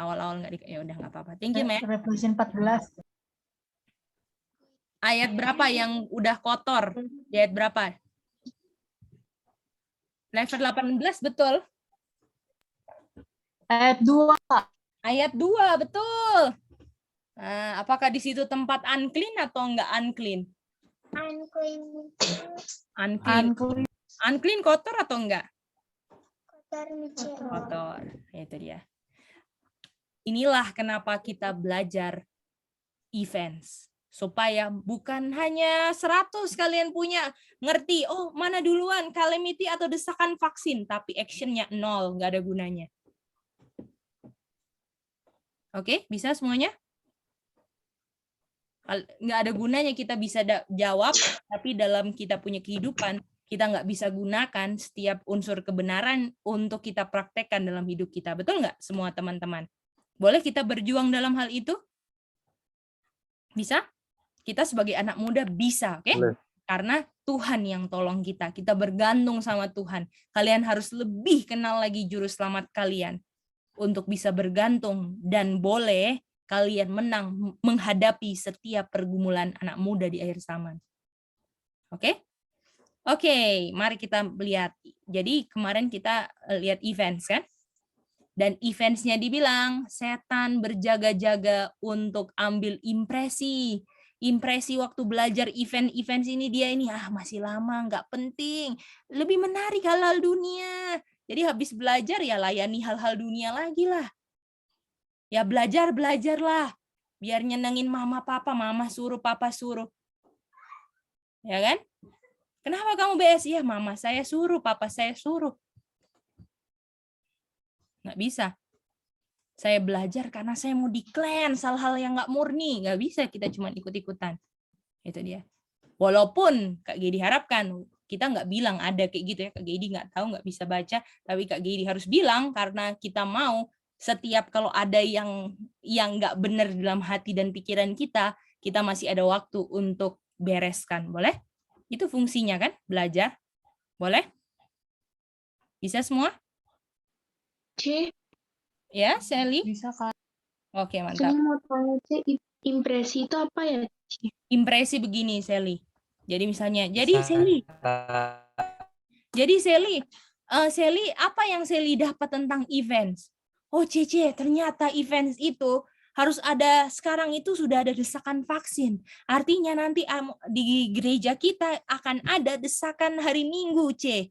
awal-awal nggak ya udah nggak apa-apa. Thank you, Maya. Revolution 14. Ayat berapa yang udah kotor? Di ayat berapa? Level 18 betul. Ayat 2. Ayat 2 betul. Nah, apakah di situ tempat unclean atau enggak unclean? Unclean. Unclean. Unclean. Unclean kotor atau enggak? Kotor Michi. Kotor. Itu dia. Inilah kenapa kita belajar events. Supaya bukan hanya 100 kalian punya ngerti, oh mana duluan calamity atau desakan vaksin, tapi actionnya 0, nggak ada gunanya. Oke, bisa semuanya? Nggak ada gunanya kita bisa jawab, tapi dalam kita punya kehidupan, kita nggak bisa gunakan setiap unsur kebenaran untuk kita praktekkan dalam hidup kita. Betul nggak semua teman-teman? Boleh kita berjuang dalam hal itu? Bisa? Kita sebagai anak muda bisa, oke? Karena Tuhan yang tolong kita. Kita bergantung sama Tuhan. Kalian harus lebih kenal lagi juru selamat kalian untuk bisa bergantung dan boleh kalian menang menghadapi setiap pergumulan anak muda di akhir zaman. Oke? Oke, mari kita lihat. Jadi kemarin kita lihat events kan? Dan eventsnya dibilang setan berjaga-jaga untuk ambil impresi. Impresi waktu belajar event-events ini dia ini masih lama, nggak penting. Lebih menarik hal-hal dunia. Jadi habis belajar ya layani hal-hal dunia lagi lah. Ya belajarlah. Biar nyenengin mama papa suruh, papa suruh. Ya kan? Kenapa kamu BS? Ya mama saya suruh, papa saya suruh. Nggak bisa. Saya belajar karena saya mau di-cleanse hal-hal yang nggak murni. Nggak bisa kita cuma ikut-ikutan. Itu dia. Walaupun Kak Gedi harapkan, kita nggak bilang ada kayak gitu ya. Kak Gedi nggak tahu, nggak bisa baca. Tapi Kak Gedi harus bilang karena kita mau setiap kalau ada yang nggak benar dalam hati dan pikiran kita masih ada waktu untuk bereskan. Boleh? Itu fungsinya kan, belajar. Boleh? Bisa semua? C. Ya, Sally? Bisa, Kak. Oke, mantap. Saya mau tanya C, impresi itu apa ya? C? Impresi begini, Sally. Jadi misalnya, Sally, Sally, apa yang Sally dapat tentang events? Oh, Cece, ternyata events itu harus ada, sekarang itu sudah ada desakan vaksin. Artinya nanti di gereja kita akan ada desakan hari Minggu, C.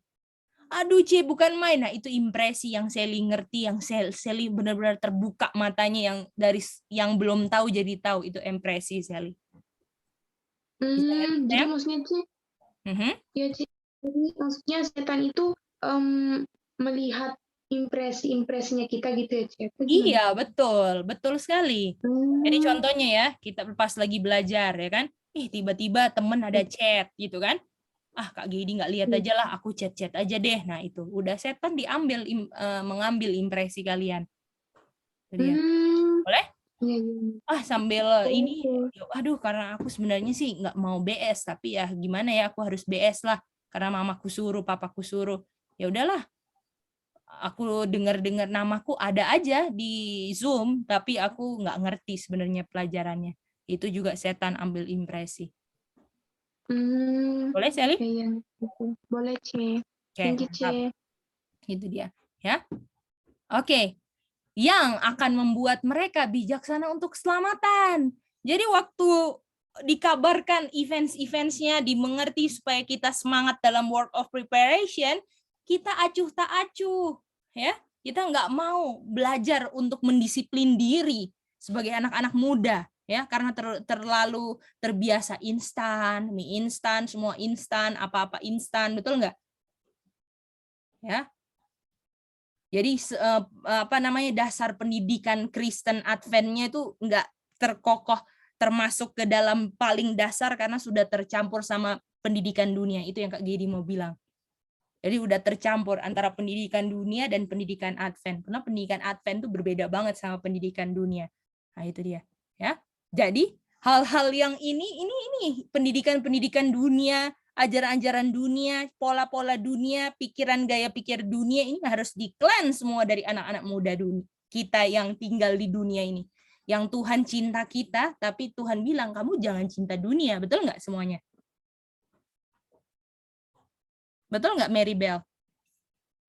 Aduh, C, bukan main. Nah, itu impresi yang Sally ngerti, yang Sally benar-benar terbuka matanya yang dari yang belum tahu jadi tahu. Itu impresi Sally. Jadi maksudnya C, ya C, jadi maksudnya setan itu melihat impresinya kita gitu ya, C? Iya, betul sekali. Jadi contohnya ya, kita pas lagi belajar ya kan, tiba-tiba temen ada chat gitu kan. Kak Gedi nggak lihat aja lah, aku chat aja deh. Nah itu udah setan diambil mengambil impresi kalian. Jadi, boleh? Sambil ini, aduh karena aku sebenarnya sih nggak mau BS, tapi ya gimana ya, aku harus BS lah karena mamaku suruh, papaku suruh. Ya udahlah, aku dengar namaku ada aja di Zoom, tapi aku nggak ngerti sebenarnya pelajarannya. Itu juga setan ambil impresi. Boleh, Sally? Iya, boleh, C. Thank you, C. Itu dia, ya. Oke. Yang akan membuat mereka bijaksana untuk keselamatan. Jadi waktu dikabarkan events-eventsnya dimengerti supaya kita semangat dalam work of preparation, kita acuh tak acuh, ya. Kita nggak mau belajar untuk mendisiplin diri sebagai anak-anak muda, ya, karena terlalu terbiasa instan, mie instan, semua instan, apa-apa instan, betul nggak? Ya. Jadi dasar pendidikan Kristen Advent-nya itu nggak terkokoh termasuk ke dalam paling dasar karena sudah tercampur sama pendidikan dunia. Itu yang Kak Gedi mau bilang. Jadi udah tercampur antara pendidikan dunia dan pendidikan Advent. Karena pendidikan Advent itu berbeda banget sama pendidikan dunia. Nah, itu dia, ya. Jadi hal-hal yang ini pendidikan dunia, ajaran-ajaran dunia, pola-pola dunia, pikiran gaya pikir dunia ini harus di-cleanse semua dari anak-anak muda kita yang tinggal di dunia ini. Yang Tuhan cinta kita, tapi Tuhan bilang, kamu jangan cinta dunia. Betul nggak semuanya? Betul nggak, Mary Bell?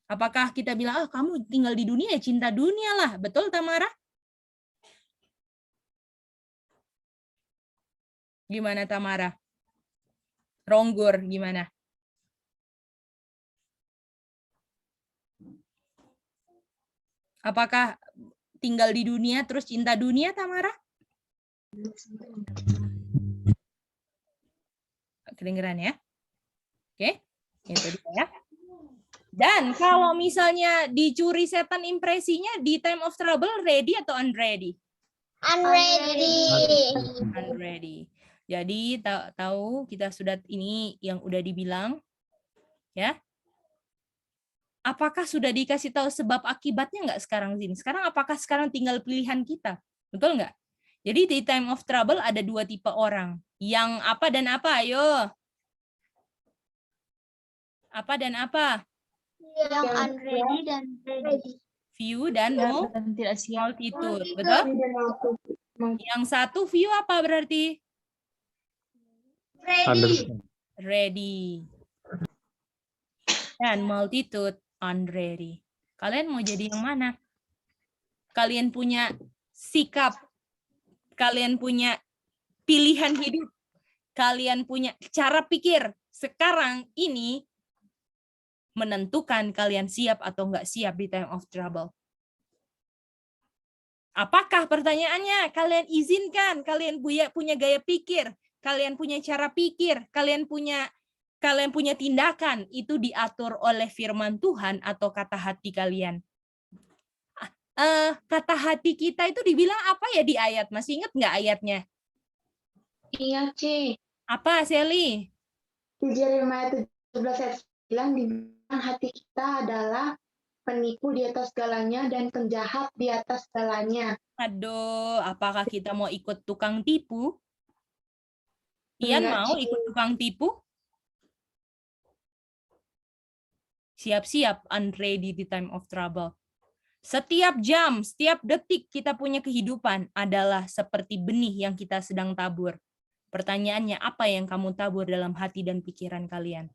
Apakah kita bilang, kamu tinggal di dunia, ya cinta dunia lah. Betul, Tamara? Gimana, Tamara? Ronggur, gimana? Apakah tinggal di dunia terus cinta dunia, Tamara? Kedengeran ya? Oke, itu dia ya. Dan kalau misalnya dicuri setan impresinya di time of trouble, ready atau unready? Unready. Unready. Jadi tahu kita sudah ini yang udah dibilang, ya. Apakah sudah dikasih tahu sebab akibatnya nggak sekarang sini? Sekarang apakah sekarang tinggal pilihan kita? Betul nggak? Jadi di time of trouble ada dua tipe orang. Yang apa dan apa? Ayo. Apa dan apa? Yang unready dan ready. Few dan Tidak siap. multitude. Betul? Yang satu few apa berarti? Ready. Ready. Dan multitude unready. Kalian mau jadi yang mana? Kalian punya sikap, kalian punya pilihan hidup, kalian punya cara pikir sekarang ini menentukan kalian siap atau enggak siap di time of trouble. Apakah pertanyaannya? Kalian izinkan, kalian punya gaya pikir, kalian punya cara pikir, kalian punya tindakan itu diatur oleh firman Tuhan atau kata hati kalian? Kata hati kita itu dibilang apa ya di ayat? Masih ingat nggak ayatnya? Iya, C. Apa, Sally? Di Yeremia 17 ayat 9 dibilang hati kita adalah penipu di atas segalanya dan penjahat di atas segalanya. Aduh, apakah kita mau ikut tukang tipu? Ian mau ikut tukang tipu? Siap-siap unready di time of trouble. Setiap jam, setiap detik kita punya kehidupan adalah seperti benih yang kita sedang tabur. Pertanyaannya, apa yang kamu tabur dalam hati dan pikiran kalian?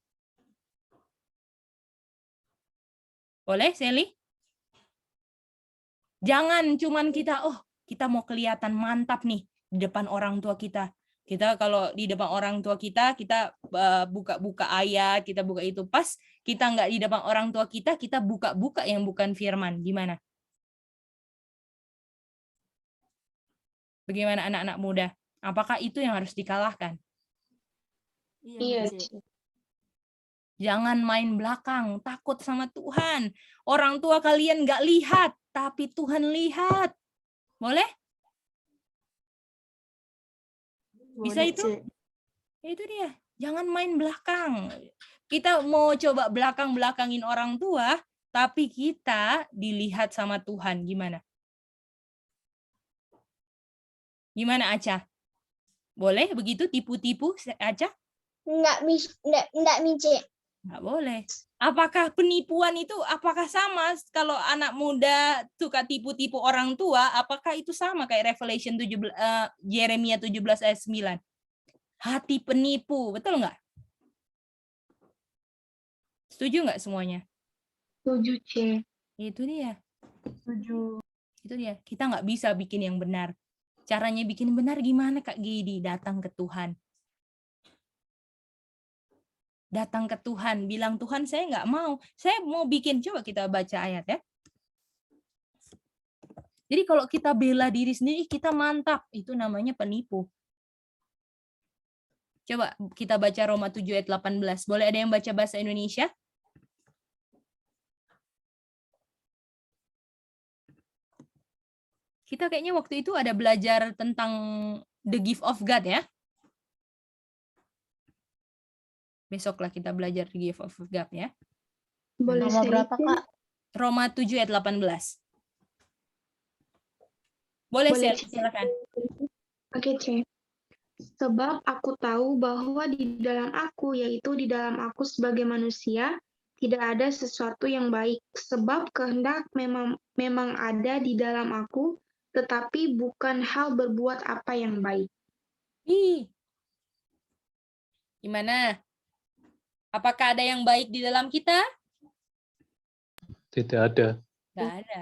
Boleh, Sally? Jangan cuman kita mau kelihatan mantap nih di depan orang tua kita. Kita kalau di depan orang tua kita buka-buka ayat, kita buka itu. Pas kita nggak di depan orang tua kita buka-buka yang bukan firman. Gimana? Bagaimana anak-anak muda? Apakah itu yang harus dikalahkan? Iya. Jangan main belakang, takut sama Tuhan. Orang tua kalian nggak lihat, tapi Tuhan lihat. Boleh? Bisa itu? Itu dia. Jangan main belakang. Kita mau coba belakang-belakangin orang tua, tapi kita dilihat sama Tuhan. Gimana? Gimana, Aca? Boleh begitu tipu-tipu, Aca? Enggak, Mice. Nggak boleh. Apakah penipuan itu apakah sama kalau anak muda suka tipu-tipu orang tua? Apakah itu sama kayak Revelation 17, Yeremia 17 ayat 9? Hati penipu, betul nggak? Setuju nggak semuanya? Setuju, C. Itu dia. Setuju. Itu dia. Kita nggak bisa bikin yang benar. Caranya bikin benar gimana, Kak Gidi? Datang ke Tuhan. Datang ke Tuhan, bilang, Tuhan saya nggak mau. Saya mau bikin, coba kita baca ayat ya. Jadi kalau kita bela diri sendiri, kita mantap. Itu namanya penipu. Coba kita baca Roma 7 ayat 18. Boleh ada yang baca bahasa Indonesia? Kita kayaknya waktu itu ada belajar tentang the gift of God ya. Besoklah kita belajar the gift of God ya. Boleh Nomor berapa, Kak? Roma 7 ayat 18. Boleh, silakan. Oke, C. Sebab aku tahu bahwa di dalam aku, yaitu di dalam aku sebagai manusia, tidak ada sesuatu yang baik, sebab kehendak memang ada di dalam aku, tetapi bukan hal berbuat apa yang baik. Ih, gimana? Apakah ada yang baik di dalam kita? Tidak ada. Nggak ada.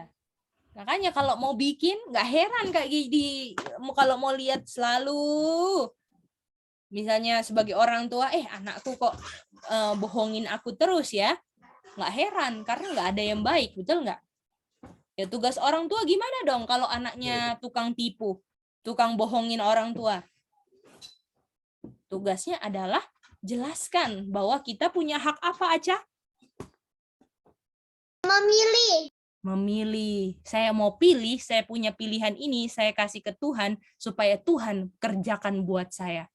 Makanya kalau mau bikin, nggak heran kayak kalau mau lihat selalu, misalnya sebagai orang tua, anakku kok bohongin aku terus ya, nggak heran karena nggak ada yang baik, betul nggak? Ya tugas orang tua gimana dong kalau anaknya tukang tipu, tukang bohongin orang tua? Tugasnya adalah jelaskan bahwa kita punya hak apa aja? Memilih. Saya mau pilih, saya punya pilihan ini, saya kasih ke Tuhan supaya Tuhan kerjakan buat saya.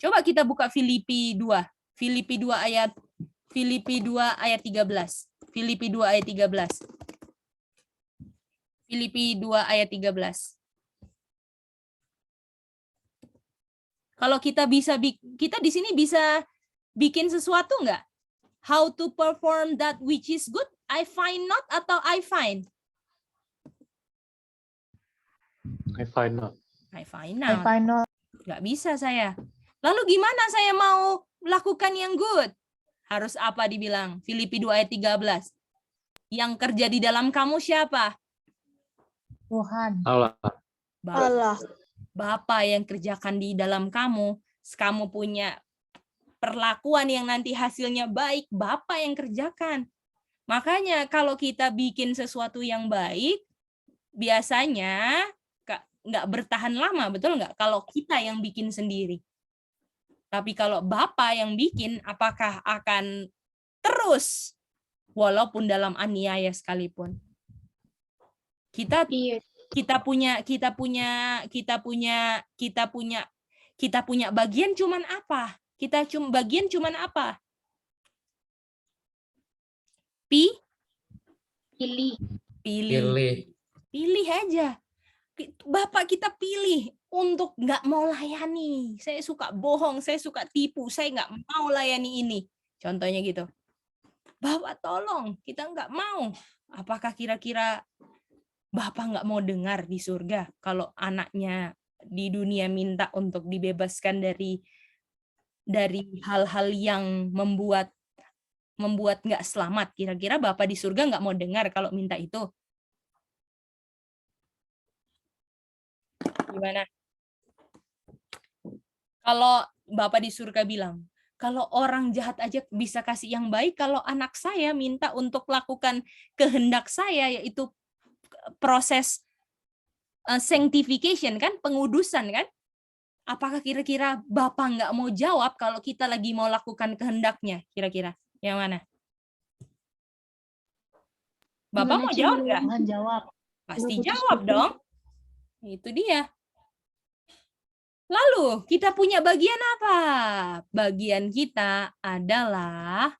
Coba kita buka Filipi 2. Filipi 2 ayat 13. Filipi 2 ayat 13. Filipi 2 ayat 13. Kalau kita di sini bisa bikin sesuatu nggak? How to perform that which is good? I find not atau I find? I find not. I find not. Nggak bisa saya. Lalu gimana saya mau lakukan yang good? Harus apa dibilang? Filipi 2 ayat 13. Yang kerja di dalam kamu siapa? Tuhan. Allah. Bapa yang kerjakan di dalam kamu punya perlakuan yang nanti hasilnya baik, Bapa yang kerjakan. Makanya kalau kita bikin sesuatu yang baik, biasanya nggak bertahan lama, betul nggak? Kalau kita yang bikin sendiri. Tapi kalau Bapa yang bikin, apakah akan terus walaupun dalam aniaya sekalipun? Kita punya bagian cuman apa? Bagian cuman apa? Pilih aja. Bapak kita pilih untuk nggak mau layani. Saya suka bohong, saya suka tipu, saya nggak mau layani ini. Contohnya gitu. Bapak tolong, kita nggak mau. Apakah kira-kira Bapak nggak mau dengar di surga kalau anaknya di dunia minta untuk dibebaskan dari hal-hal yang membuat nggak selamat? Kira-kira Bapak di surga nggak mau dengar kalau minta itu? Gimana? Kalau Bapak di surga bilang, kalau orang jahat aja bisa kasih yang baik, kalau anak saya minta untuk lakukan kehendak saya, yaitu proses sanctification, kan, pengudusan, kan? Apakah kira-kira Bapak nggak mau jawab kalau kita lagi mau lakukan kehendaknya? Kira-kira yang mana? Bapak mau jawab nggak? Jawab. Pasti jawab dong. Itu dia. Lalu kita punya bagian apa? Bagian kita adalah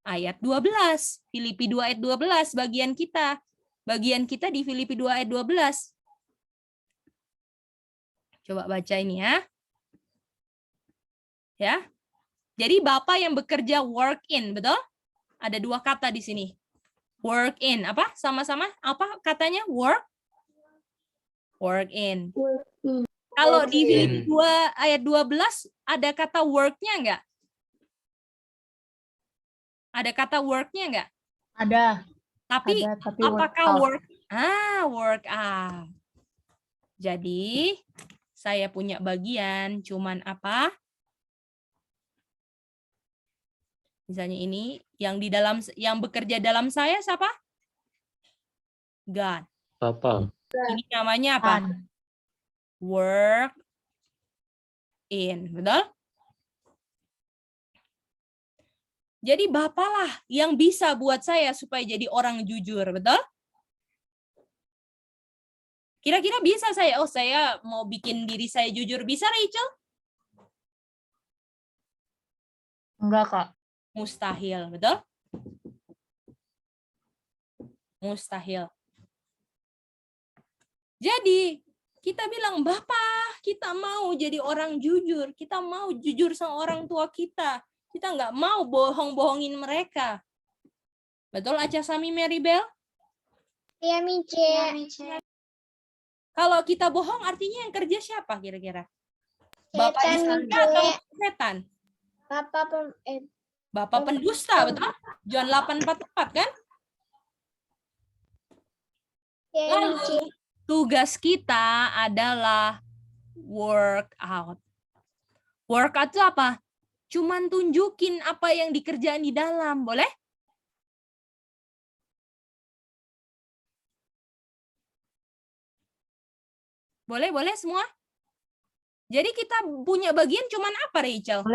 ayat 12. Filipi 2 ayat 12 bagian kita. Bagian kita di Filipi 2 ayat 12. Coba baca ini ya. Ya. Jadi Bapak yang bekerja work in, betul? Ada dua kata di sini. Work in. Apa? Sama-sama? Apa katanya? Work in. Kalau di Filipi 2 ayat 12 ada kata work-nya enggak? Ada kata work-nya enggak? Ada. Tapi apakah work? Work out. Jadi saya punya bagian cuman apa? Misalnya ini yang bekerja dalam saya siapa? God. Bapak. Ini namanya apa? Work in, betul? Jadi Bapak lah yang bisa buat saya supaya jadi orang jujur, betul? Kira-kira bisa saya mau bikin diri saya jujur, bisa Rachel? Enggak, Kak. Mustahil, betul? Mustahil. Jadi kita bilang, Bapak, kita mau jadi orang jujur. Kita mau jujur sama orang tua kita. Kita nggak mau bohong-bohongin mereka. Betul Aca, Sami, Maribel? Iya, Mice. Kalau kita bohong artinya yang kerja siapa kira-kira? Bapak di Setan, surga atau Mice. setan? Bapak Bapak pendusta, betul? John 8:44 kan? Iya, Lalu Mice. tugas kita adalah work out. Work out itu apa? Cuman tunjukin apa yang dikerjain di dalam, boleh? Boleh semua? Jadi kita punya bagian cuman apa, Rachel?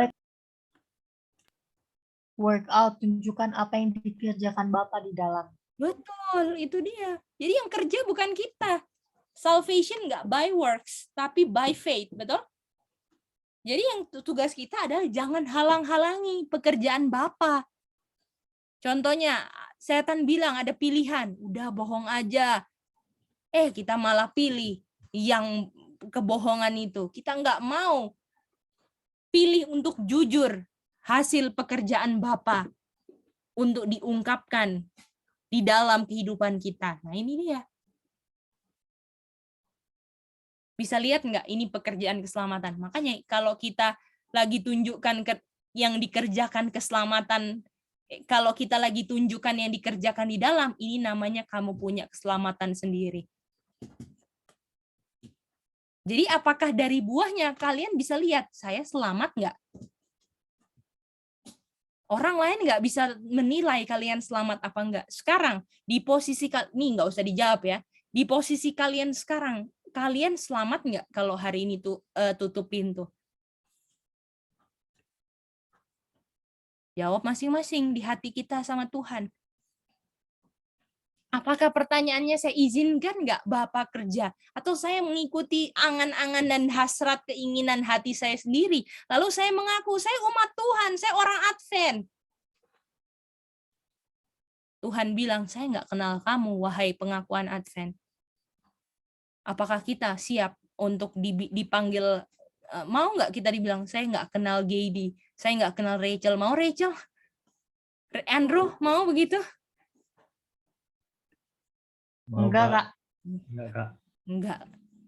Workout, tunjukkan apa yang dikerjakan Bapak di dalam. Betul, itu dia. Jadi yang kerja bukan kita. Salvation nggak by works, tapi by faith, betul? Jadi yang tugas kita adalah jangan halang-halangi pekerjaan Bapa. Contohnya, setan bilang ada pilihan, udah bohong aja. Kita malah pilih yang kebohongan itu. Kita nggak mau pilih untuk jujur hasil pekerjaan Bapa untuk diungkapkan di dalam kehidupan kita. Nah ini dia. Bisa lihat nggak ini pekerjaan keselamatan. Makanya kalau kita lagi tunjukkan yang dikerjakan keselamatan, kalau kita lagi tunjukkan yang dikerjakan di dalam, ini namanya kamu punya keselamatan sendiri. Jadi apakah dari buahnya kalian bisa lihat saya selamat nggak? Orang lain nggak bisa menilai kalian selamat apa enggak. Sekarang di posisi ini nggak usah dijawab ya. Di posisi kalian sekarang, kalian selamat nggak kalau hari ini tutup pintu? Jawab masing-masing di hati kita sama Tuhan. Apakah pertanyaannya saya izinkan nggak Bapak kerja? Atau saya mengikuti angan-angan dan hasrat keinginan hati saya sendiri? Lalu saya mengaku, saya umat Tuhan, saya orang Advent. Tuhan bilang, saya nggak kenal kamu, wahai pengakuan Advent. Apakah kita siap untuk dipanggil, mau nggak kita dibilang, saya nggak kenal Gady, saya nggak kenal Rachel. Mau Rachel? Andrew, mau begitu? Enggak, Kak. Enggak, Kak. Enggak.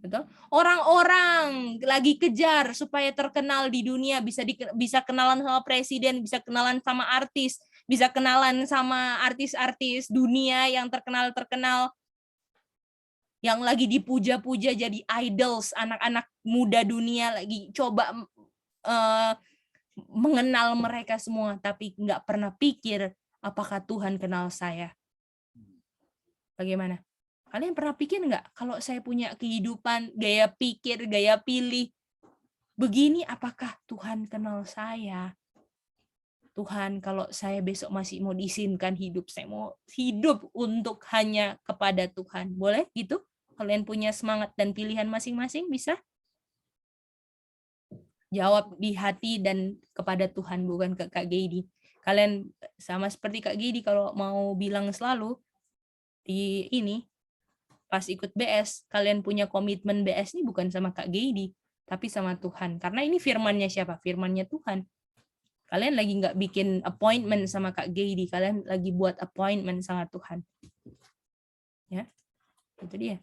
Betul? Orang-orang lagi kejar supaya terkenal di dunia, bisa kenalan sama presiden, bisa kenalan sama artis, bisa kenalan sama artis-artis dunia yang terkenal-terkenal, yang lagi dipuja-puja jadi idols, anak-anak muda dunia lagi coba mengenal mereka semua, tapi nggak pernah pikir apakah Tuhan kenal saya. Bagaimana? Kalian pernah pikir nggak kalau saya punya kehidupan, gaya pikir, gaya pilih begini, apakah Tuhan kenal saya? Tuhan, kalau saya besok masih mau diizinkan hidup, saya mau hidup untuk hanya kepada Tuhan. Boleh gitu? Kalian punya semangat dan pilihan masing-masing, bisa? Jawab di hati dan kepada Tuhan, bukan ke Kak Gady. Kalian sama seperti Kak Gady, kalau mau bilang selalu di ini, pas ikut BS, kalian punya komitmen BS ini bukan sama Kak Gady, tapi sama Tuhan. Karena ini firmannya siapa? Firmannya Tuhan. Kalian lagi nggak bikin appointment sama Kak Gady, kalian lagi buat appointment sama Tuhan. Ya, itu dia.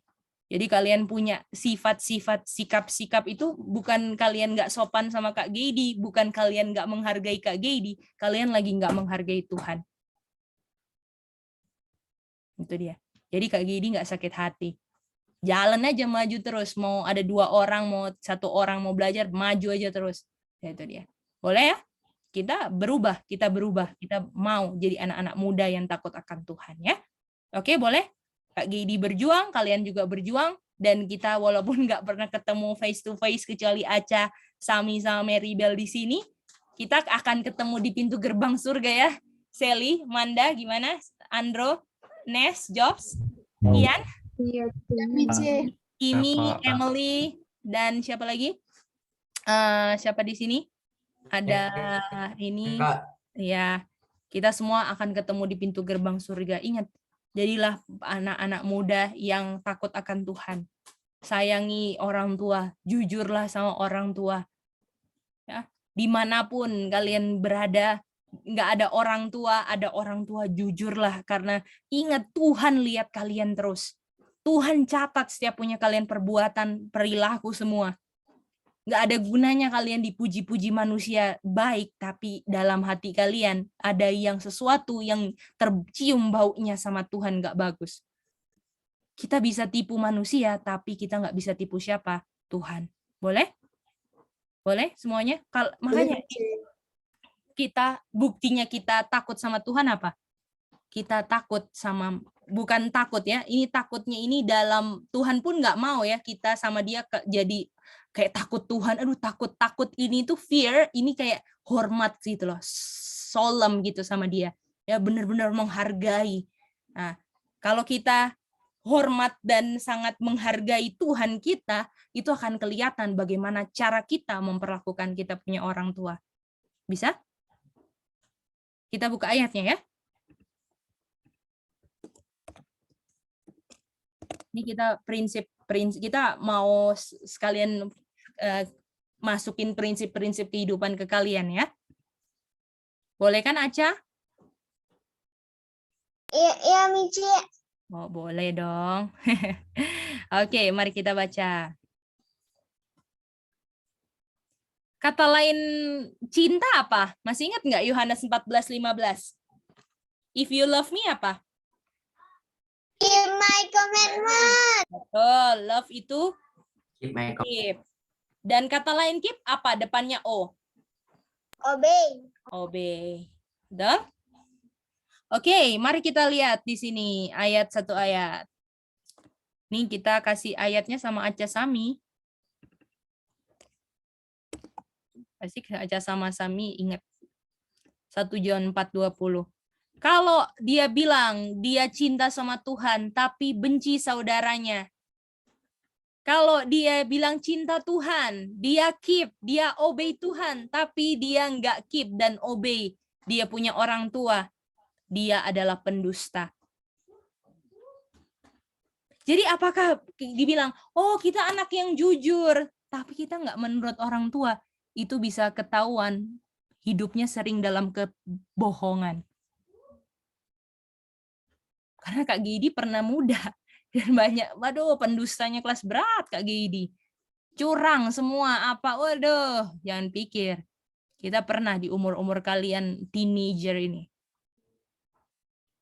Jadi kalian punya sifat-sifat, sikap-sikap itu bukan kalian nggak sopan sama Kak Gady, bukan kalian nggak menghargai Kak Gady, kalian lagi nggak menghargai Tuhan. Itu dia. Jadi Kak Gady nggak sakit hati. Jalan aja maju terus. Mau ada 2 orang, mau 1 orang mau belajar, maju aja terus. Ya, itu dia. Boleh ya? Kita berubah. Kita mau jadi anak-anak muda yang takut akan Tuhan ya. Oke, boleh? Kak Gady berjuang, kalian juga berjuang. Dan kita walaupun nggak pernah ketemu face to face kecuali Aca, Sami sama Maribel di sini, kita akan ketemu di pintu gerbang surga ya. Sally, Manda, gimana? Andro, Nes, Jobs, Ian, Kimi, Emily, dan siapa lagi? Siapa di sini? Ada ini. Ya, kita semua akan ketemu di pintu gerbang surga. Ingat, jadilah anak-anak muda yang takut akan Tuhan. Sayangi orang tua, jujurlah sama orang tua. Ya, Dimanapun kalian berada, nggak ada orang tua jujurlah, karena ingat Tuhan lihat kalian terus. Tuhan catat setiap punya kalian perbuatan, perilaku semua. Nggak ada gunanya kalian dipuji-puji manusia baik, tapi dalam hati kalian ada yang sesuatu yang tercium baunya sama Tuhan nggak bagus. Kita bisa tipu manusia, tapi kita nggak bisa tipu siapa? Tuhan. Boleh? Boleh semuanya? Makanya buktinya kita takut sama Tuhan apa? Kita takut sama, bukan takut ya, ini takutnya ini dalam Tuhan pun nggak mau ya kita sama dia jadi kayak takut Tuhan. Aduh, takut ini tuh fear, ini kayak hormat gitu loh, solemn gitu sama dia ya, benar-benar menghargai. Nah, kalau kita hormat dan sangat menghargai Tuhan kita, itu akan kelihatan bagaimana cara kita memperlakukan kita punya orang tua. Bisa? Kita buka ayatnya ya. Ini kita prinsip kita mau sekalian masukin prinsip-prinsip kehidupan ke kalian ya. Boleh kan Aca? Iya, Mici. Oh, boleh dong. Oke, mari kita baca. Kata lain cinta apa? Masih ingat nggak Yohanes 14:15? If you love me apa? Keep my commandment. Betul, love itu Keep. keep. Dan kata lain keep apa? Depannya O. Obey. Obey. Udah? Oke, mari kita lihat di sini satu ayat. Nih kita kasih ayatnya sama Aca Sami. Pasti Aca sama Sami ingat. 1 John 4:20. Kalau dia bilang dia cinta sama Tuhan tapi benci saudaranya. Kalau dia bilang cinta Tuhan, dia keep, dia obey Tuhan, tapi dia nggak keep dan obey. Dia punya orang tua. Dia adalah pendusta. Jadi apakah dibilang, oh kita anak yang jujur, tapi kita nggak menurut orang tua, itu bisa ketahuan hidupnya sering dalam kebohongan. Karena Kak Gidi pernah muda dan banyak, waduh pendustanya kelas berat Kak Gidi. Curang semua apa, waduh jangan pikir. Kita pernah di umur-umur kalian teenager ini.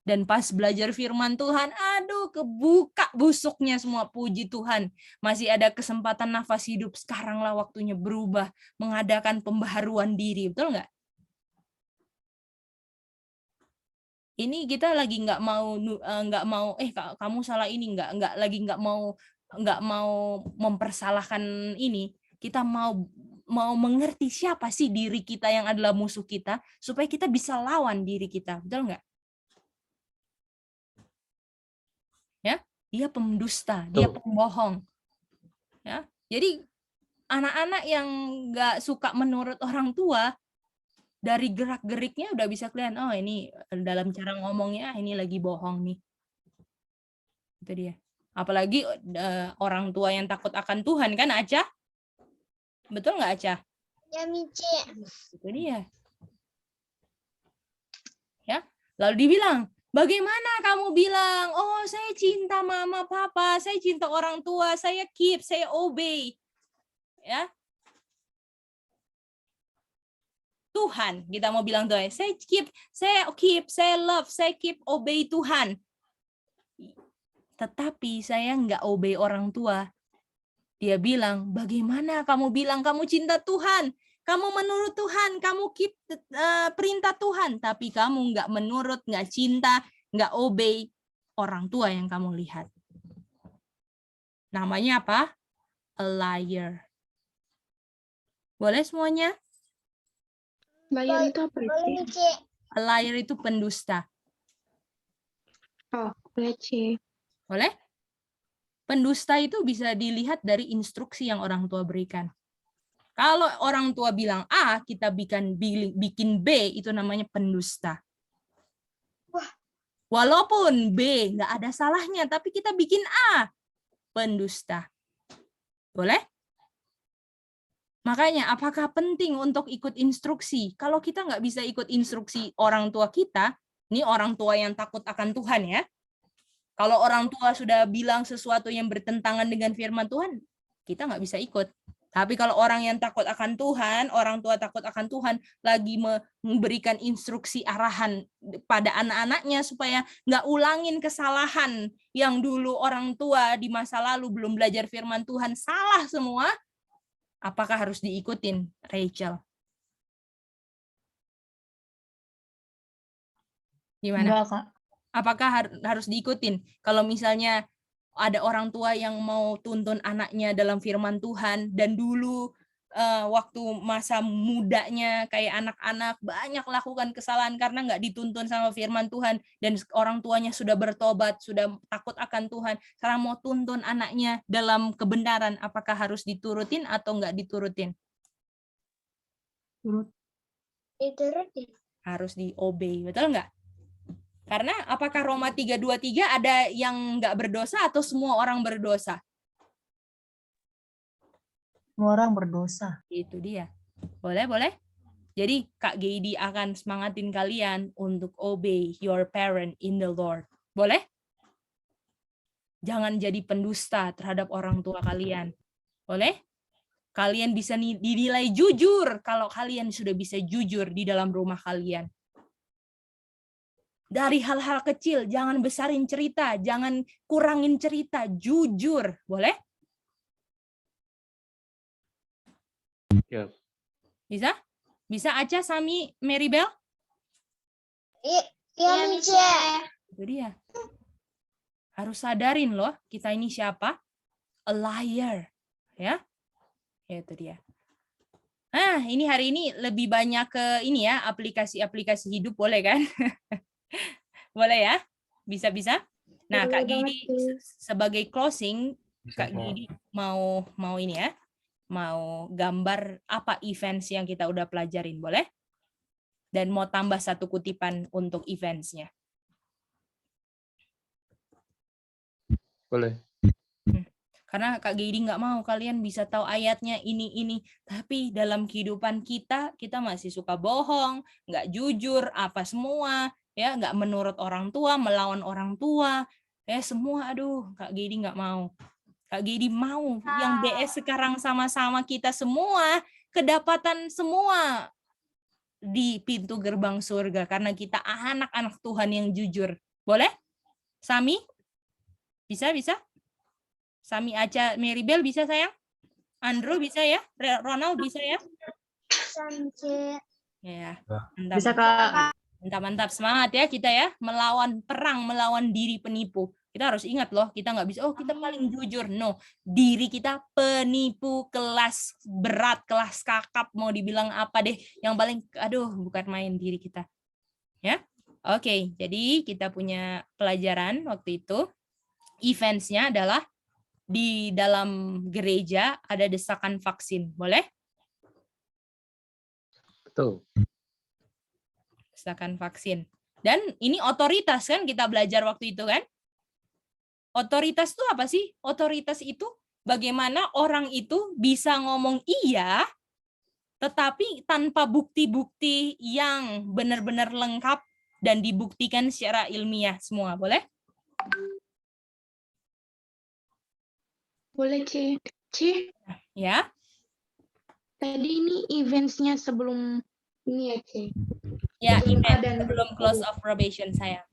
Dan pas belajar firman Tuhan, aduh kebuka busuknya semua, puji Tuhan. Masih ada kesempatan nafas hidup, sekaranglah waktunya berubah, mengadakan pembaharuan diri, betul nggak? Ini kita lagi nggak mau kamu salah ini, nggak mau mempersalahkan ini. Kita mau mengerti siapa sih diri kita yang adalah musuh kita supaya kita bisa lawan diri kita, betul nggak? Ya, dia pendusta, dia pembohong. Ya, jadi anak-anak yang nggak suka menurut orang tua, dari gerak-geriknya udah bisa kelihatan, oh ini dalam cara ngomongnya ini lagi bohong nih. Itu dia. Apalagi orang tua yang takut akan Tuhan kan, Aca? Betul nggak, Aca? Ya, Mici. Itu dia. Ya, lalu dibilang, bagaimana kamu bilang, oh saya cinta mama papa, saya cinta orang tua, saya keep, saya obey. Ya. Tuhan, kita mau bilang tuh, saya keep, saya love, saya keep obey Tuhan. Tetapi saya nggak obey orang tua. Dia bilang, bagaimana kamu bilang kamu cinta Tuhan, kamu menurut Tuhan, kamu keep perintah Tuhan, tapi kamu nggak menurut, nggak cinta, nggak obey orang tua yang kamu lihat. Namanya apa? A liar. Boleh semuanya? Liar itu apa Boleh, sih? Mici. A liar itu pendusta. Oh, receh. Boleh? Pendusta itu bisa dilihat dari instruksi yang orang tua berikan. Kalau orang tua bilang A, kita bikin B, itu namanya pendusta. Walaupun B nggak ada salahnya, tapi kita bikin A, pendusta. Boleh? Makanya apakah penting untuk ikut instruksi? Kalau kita nggak bisa ikut instruksi orang tua kita, ini orang tua yang takut akan Tuhan ya. Kalau orang tua sudah bilang sesuatu yang bertentangan dengan firman Tuhan, kita nggak bisa ikut. Tapi kalau orang yang takut akan Tuhan, orang tua takut akan Tuhan, lagi memberikan instruksi arahan pada anak-anaknya supaya nggak ulangin kesalahan yang dulu orang tua di masa lalu belum belajar firman Tuhan, salah semua, apakah harus diikutin, Rachel? Gimana? Enggak, Kak. Apakah harus diikutin? Kalau misalnya ada orang tua yang mau tuntun anaknya dalam firman Tuhan, dan dulu waktu masa mudanya kayak anak-anak banyak lakukan kesalahan karena nggak dituntun sama firman Tuhan, dan orang tuanya sudah bertobat, sudah takut akan Tuhan, sekarang mau tuntun anaknya dalam kebenaran, apakah harus diturutin atau nggak diturutin? Diturutin. Harus di-obey, betul nggak? Karena apakah Roma 3:23 ada yang nggak berdosa atau semua orang berdosa? Semua orang berdosa. Itu dia. Boleh? Jadi Kak Geidi akan semangatin kalian untuk obey your parent in the Lord. Boleh? Jangan jadi pendusta terhadap orang tua kalian. Boleh? Kalian bisa dinilai jujur kalau kalian sudah bisa jujur di dalam rumah kalian. Dari hal-hal kecil, jangan besarin cerita, jangan kurangin cerita, jujur. Boleh? Yes. Bisa? Bisa aja Sami, Maribel? Iya, Mice. Itu dia. Harus sadarin loh, kita ini siapa? A liar. Ya? Itu dia. Nah, ini hari ini lebih banyak ke ini ya, aplikasi-aplikasi hidup, boleh kan? Boleh ya? Bisa-bisa? Nah, Kak Gidi sebagai closing, Kak Gidi mau ini ya, mau gambar apa events yang kita udah pelajarin, boleh? Dan mau tambah satu kutipan untuk eventsnya. Boleh. Karena Kak Gidi nggak mau kalian bisa tahu ayatnya ini, tapi dalam kehidupan kita masih suka bohong, nggak jujur, apa semua, ya nggak menurut orang tua, melawan orang tua, ya semua, aduh Kak Gidi nggak mau. Kak Gidi mau yang BS sekarang sama-sama kita semua kedapatan semua di pintu gerbang surga karena kita anak-anak Tuhan yang jujur. Boleh? Sami? Bisa? Sami Aca, Maribel bisa sayang? Andrew bisa ya? Ronald bisa ya? Ya. Mantap. Bisa, Kak. Mantap. Semangat ya kita ya. Perang melawan diri penipu. Kita harus ingat loh, kita nggak bisa, kita paling jujur. No, diri kita penipu kelas berat, kelas kakap, mau dibilang apa deh. Yang paling, bukan main diri kita. Ya, oke. Jadi kita punya pelajaran waktu itu. Eventsnya adalah di dalam gereja ada desakan vaksin, boleh? Betul. Desakan vaksin. Dan ini otoritas kan kita belajar waktu itu kan? Otoritas itu apa sih? Otoritas itu bagaimana orang itu bisa ngomong iya, tetapi tanpa bukti-bukti yang benar-benar lengkap dan dibuktikan secara ilmiah semua, boleh? Boleh, C. Ya. Tadi ini eventsnya sebelum ini ya, C. Ya, event sebelum close of probation saya.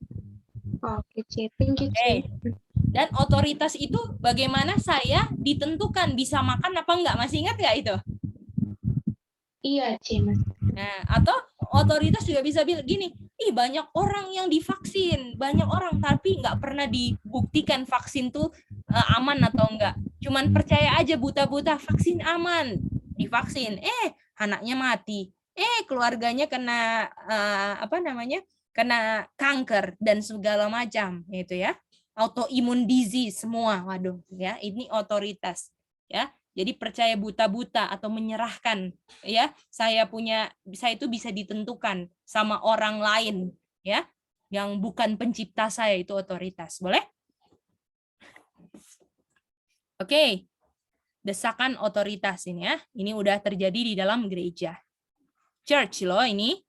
Oke, C. Thank you, C. Dan otoritas itu bagaimana saya ditentukan bisa makan apa enggak? Masih ingat nggak itu? Iya, C, Mas. Nah, atau otoritas juga bisa bilang gini, banyak orang yang divaksin, banyak orang tapi nggak pernah dibuktikan vaksin tuh aman atau enggak. Cuman percaya aja buta-buta vaksin aman, divaksin, anaknya mati, keluarganya kena kena kanker dan segala macam, itu ya, autoimmune disease semua, waduh, ya ini otoritas, ya. Jadi percaya buta-buta atau menyerahkan, ya saya itu bisa ditentukan sama orang lain, ya yang bukan pencipta saya, itu otoritas, boleh? Oke. Desakan otoritas ini ya. Ini udah terjadi di dalam gereja. Church loh ini.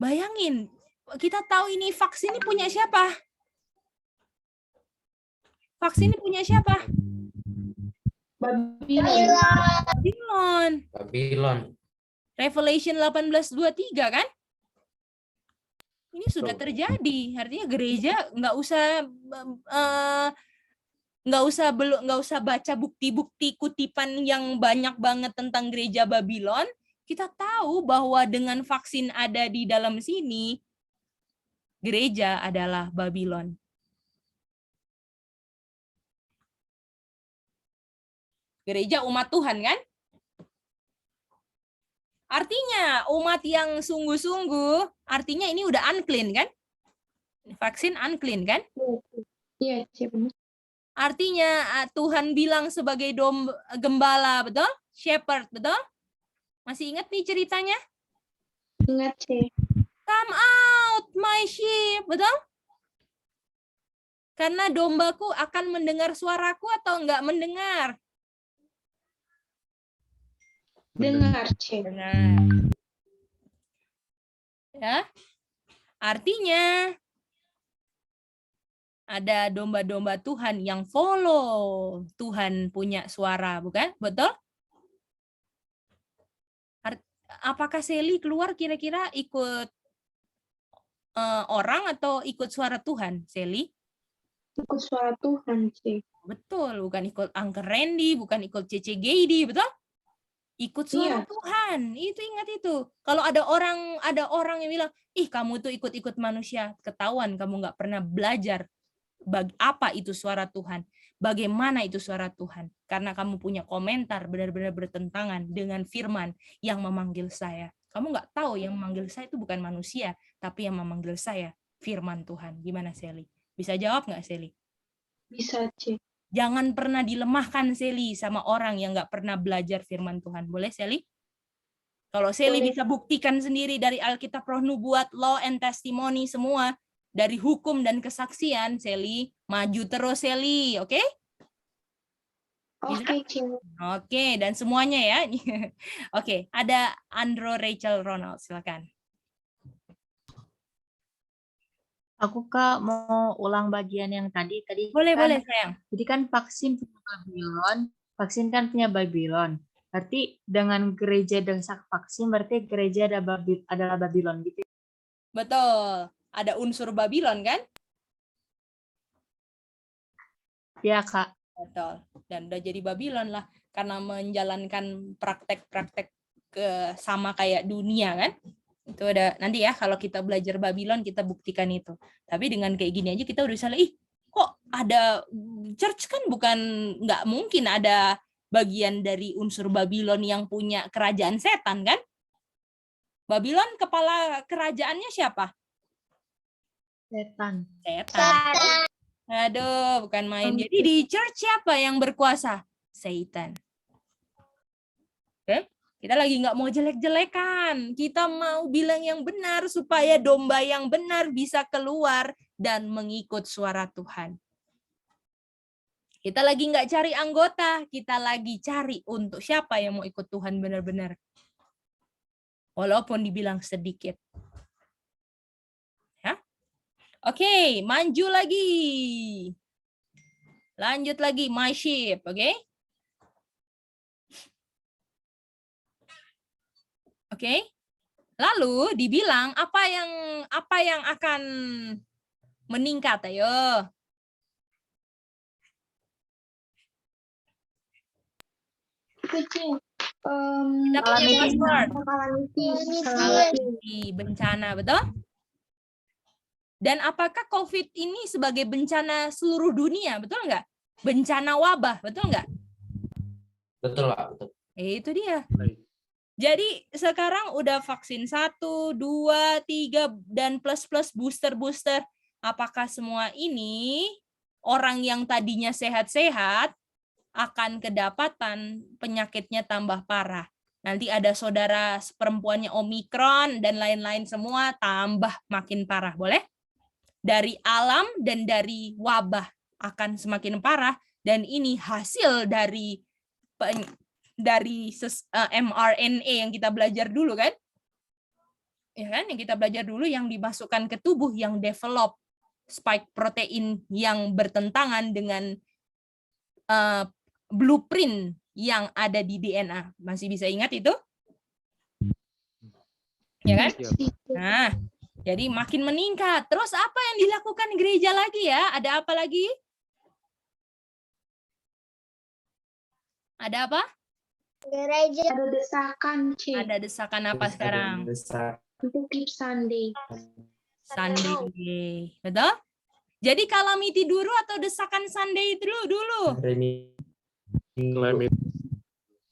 Bayangin, kita tahu ini vaksin ini punya siapa? Vaksin ini punya siapa? Babylon. Babylon. Revelation 18:23 kan? Ini sudah terjadi. Artinya gereja nggak usah baca bukti-bukti kutipan yang banyak banget tentang gereja Babylon. Kita tahu bahwa dengan vaksin ada di dalam sini, gereja adalah Babylon. Gereja umat Tuhan kan? Artinya umat yang sungguh-sungguh, artinya ini udah unclean kan? Vaksin unclean kan? Iya, benar. Artinya Tuhan bilang sebagai gembala, betul? Shepherd, betul? Masih ingat nih ceritanya? Ingat sih. Come out, my sheep, betul? Karena dombaku akan mendengar suaraku atau enggak mendengar? Dengar, Cik. Dengar. Ya. Artinya ada domba-domba Tuhan yang follow Tuhan punya suara, bukan? Betul? Apakah Sally keluar kira-kira ikut orang atau ikut suara Tuhan, Sally? Ikut suara Tuhan, Cik. Betul, bukan ikut Uncle Randy, bukan ikut Cece Gady, betul? Ikut suara Tuhan, itu ingat itu. Kalau ada orang yang bilang, ih kamu tuh ikut-ikut manusia, ketahuan kamu nggak pernah belajar apa itu suara Tuhan, bagaimana itu suara Tuhan. Karena kamu punya komentar benar-benar bertentangan dengan firman yang memanggil saya. Kamu nggak tahu yang memanggil saya itu bukan manusia, tapi yang memanggil saya firman Tuhan. Gimana Sally? Bisa jawab nggak Sally? Bisa, Cik. Jangan pernah dilemahkan Sally sama orang yang nggak pernah belajar firman Tuhan. Boleh Sally? Kalau Sally bisa buktikan sendiri dari Alkitab, Roh Nubuat, Law and Testimony semua, dari hukum dan kesaksian, Sally maju terus Sally, oke? Oke, Cik. Oke, dan semuanya ya. Oke, ada Andro Rachel Ronald, silakan. Aku Kak mau ulang bagian yang tadi. Boleh, kan, boleh sayang. Jadi kan vaksin kan punya Babylon. Berarti dengan gereja desak vaksin berarti gereja adalah Babylon gitu. Betul. Ada unsur Babylon kan? Ya Kak. Betul. Dan udah jadi Babylon lah karena menjalankan praktek-praktek sama kayak dunia kan? Itu ada nanti ya kalau kita belajar Babylon kita buktikan itu. Tapi dengan kayak gini aja kita udah bisa kok ada church kan bukan nggak mungkin ada bagian dari unsur Babylon yang punya kerajaan setan kan? Babylon kepala kerajaannya siapa? Setan. Aduh, bukan main. Jadi di church siapa yang berkuasa? Satan. Oke? Kita lagi nggak mau jelek-jelekan. Kita mau bilang yang benar supaya domba yang benar bisa keluar dan mengikut suara Tuhan. Kita lagi nggak cari anggota, kita lagi cari untuk siapa yang mau ikut Tuhan benar-benar. Walaupun dibilang sedikit. Ya? Oke, maju lagi. Lanjut lagi, my sheep, oke? Oke. Lalu dibilang apa yang akan meningkat, ayo. Bencana, betul? Dan apakah COVID ini sebagai bencana seluruh dunia, betul nggak? Bencana wabah, betul nggak? Betul, Pak. Betul. Itu dia. Jadi sekarang udah vaksin 1, 2, 3, dan plus-plus booster-booster. Apakah semua ini orang yang tadinya sehat-sehat akan kedapatan penyakitnya tambah parah? Nanti ada saudara perempuannya Omikron dan lain-lain semua tambah makin parah, boleh? Dari alam dan dari wabah akan semakin parah, dan ini hasil dari dari mRNA yang kita belajar dulu kan? Ya kan, yang kita belajar dulu yang dimasukkan ke tubuh yang develop spike protein yang bertentangan dengan blueprint yang ada di DNA. Masih bisa ingat itu? Ya kan? Siap. Nah, jadi makin meningkat. Terus apa yang dilakukan gereja lagi ya? Ada apa lagi? Ada apa? Gereja Ada desakan, C. Ada desakan apa sekarang? Untuk keep Sunday. Sunday. Betul? Jadi calamity dulu atau desakan Sunday dulu? Climate.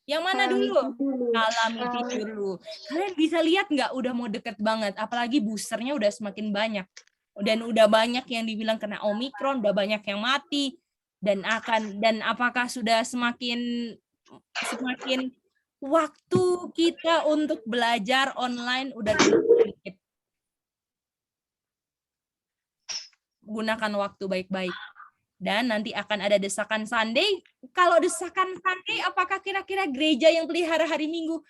Yang mana dulu? Calamity dulu. Kalian bisa lihat nggak udah mau deket banget. Apalagi boosternya udah semakin banyak. Dan udah banyak yang dibilang kena Omicron, udah banyak yang mati. Dan apakah sudah semakin waktu kita untuk belajar online udah sedikit. Gunakan waktu baik-baik. Dan nanti akan ada desakan Sunday. Kalau desakan Sunday, apakah kira-kira gereja yang pelihara hari Minggu,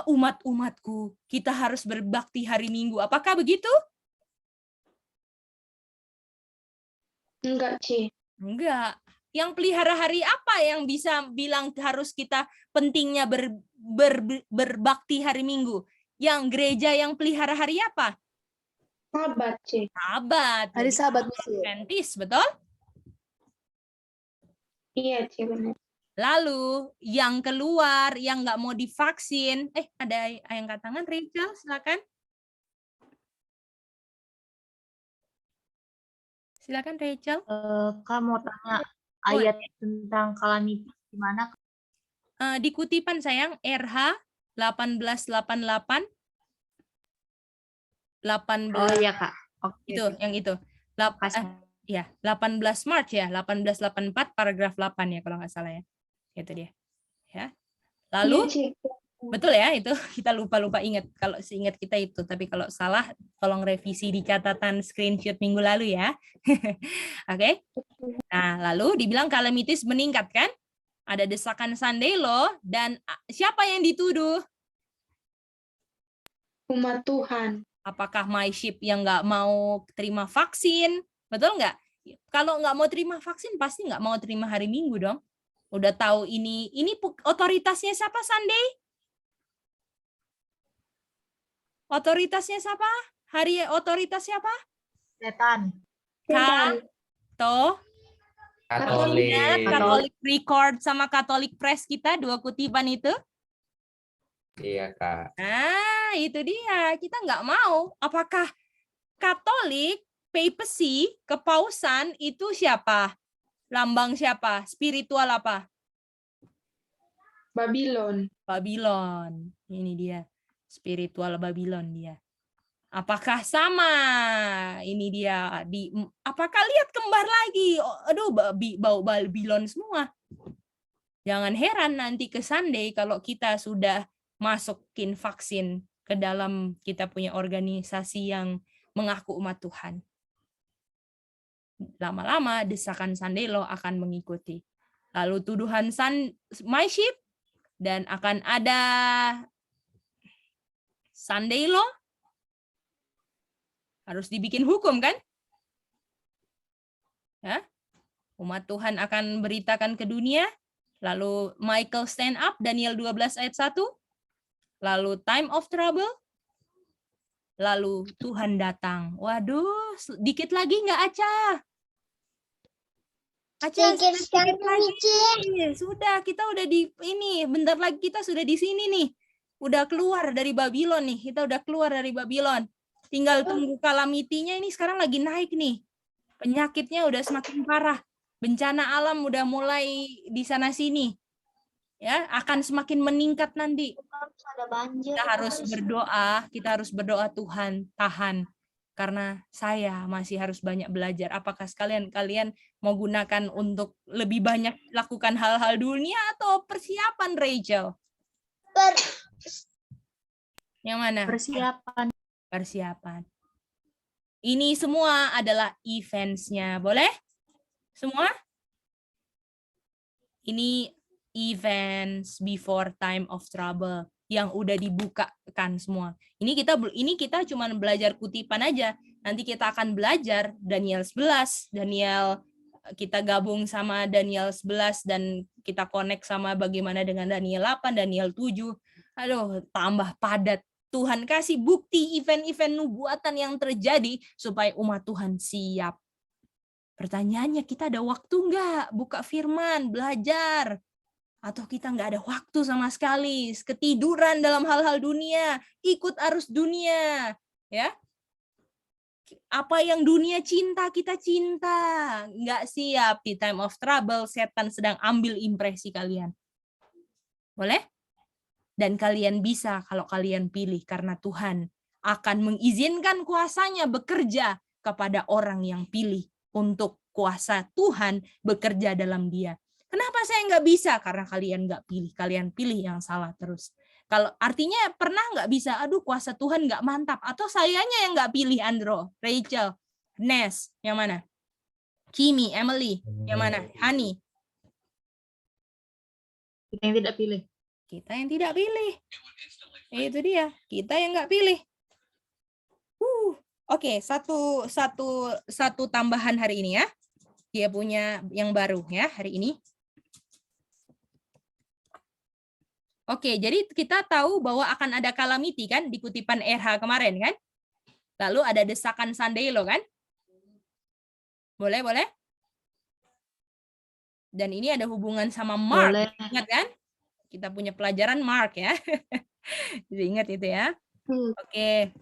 umat-umatku, kita harus berbakti hari Minggu. Apakah begitu? Enggak, C. Enggak. Yang pelihara hari apa yang bisa bilang harus kita pentingnya berbakti hari Minggu? Yang gereja yang pelihara hari apa? Sabat, C. Sabat. Hari Jadi Sabat, Adventist, betul? Iya, C, benar. Lalu yang keluar, yang nggak mau divaksin, ada yang angkat tangan, Rachel, silakan. Silakan Rachel. Kak mau tanya ayat tentang calamity gimana? Di kutipan sayang, RH 1888. 18 Oh iya Kak. Oke. itu, yang itu. 18 Maret ya, 1884 paragraf 8 ya kalau nggak salah ya. Itu dia. Ya. Lalu Iya, C. betul ya, itu kita lupa ingat. Kalau seingat kita itu, tapi kalau salah tolong revisi di catatan screenshot minggu lalu ya. Oke. Nah, lalu dibilang calamities meningkat kan? Ada desakan Sunday loh, dan siapa yang dituduh? Umat Tuhan. Apakah my ship yang nggak mau terima vaksin? Betul nggak? Kalau nggak mau terima vaksin, pasti nggak mau terima hari Minggu dong. Udah tahu ini otoritasnya siapa Sunday? Otoritasnya siapa? Otoritas siapa? Setan. Katolik Record sama Katolik Press kita, dua kutipan itu. Iya, Kak. Nah, itu dia. Kita nggak mau. Apakah Katolik, papacy, kepausan itu siapa? Lambang siapa? Spiritual apa? Babylon. Babylon. Ini dia. Spiritual Babylon dia. Apakah sama? Ini dia. Apakah lihat kembar lagi? Aduh, bau Babylon semua. Jangan heran nanti ke Sunday kalau kita sudah masukin vaksin ke dalam kita punya organisasi yang mengaku umat Tuhan. Lama-lama desakan Sunday Law akan mengikuti. Lalu tuduhan my ship, dan akan ada Sunday Law. Harus dibikin hukum kan? Ya? Umat Tuhan akan beritakan ke dunia. Lalu Michael stand up, Daniel 12 ayat 1. Lalu time of trouble, lalu Tuhan datang. Waduh, dikit lagi nggak Aca? Aca, sedikit lagi. Sudah, kita udah di ini. Bentar lagi kita sudah di sini nih. Udah keluar dari Babylon nih. Kita udah keluar dari Babylon. Tinggal tunggu calamity-nya ini sekarang lagi naik nih. Penyakitnya udah semakin parah. Bencana alam udah mulai di sana sini. Ya, akan semakin meningkat nanti. Kita harus berdoa Tuhan, tahan. Karena saya masih harus banyak belajar. Apakah kalian mau gunakan untuk lebih banyak lakukan hal-hal dunia atau persiapan, Rachel? Yang mana? Persiapan. Ini semua adalah events-nya. Boleh? Semua? Ini events before time of trouble yang udah dibukakan semua. Ini kita cuma belajar kutipan aja. Nanti kita akan belajar Daniel 11, kita gabung sama Daniel 11 dan kita connect sama bagaimana dengan Daniel 8, Daniel 7. Aduh, tambah padat. Tuhan kasih bukti event-event nubuatan yang terjadi supaya umat Tuhan siap. Pertanyaannya, kita ada waktu nggak buka firman, belajar? Atau kita nggak ada waktu sama sekali, ketiduran dalam hal-hal dunia, ikut arus dunia, ya? Apa yang dunia cinta, kita cinta. Nggak siap di time of trouble, setan sedang ambil impresi kalian. Boleh? Dan kalian bisa kalau kalian pilih, karena Tuhan akan mengizinkan kuasanya bekerja kepada orang yang pilih untuk kuasa Tuhan bekerja dalam dia. Kenapa saya nggak bisa? Karena kalian nggak pilih. Kalian pilih yang salah terus. Kalau artinya pernah nggak bisa, aduh kuasa Tuhan nggak mantap. Atau sayanya yang nggak pilih, Andro, Rachel, Nes, yang mana? Kimi, Emily, yang mana? Hani. Kita yang tidak pilih. Kita yang tidak pilih. Itu dia, kita yang nggak pilih. Oke, satu tambahan hari ini ya. Dia punya yang baru ya hari ini. Oke, jadi kita tahu bahwa akan ada calamity kan di kutipan RH kemarin kan? Lalu ada desakan Sandelo kan? Boleh? Dan ini ada hubungan sama Mark. Boleh. Ingat kan? Kita punya pelajaran Mark ya. Jadi ingat itu ya. Oke.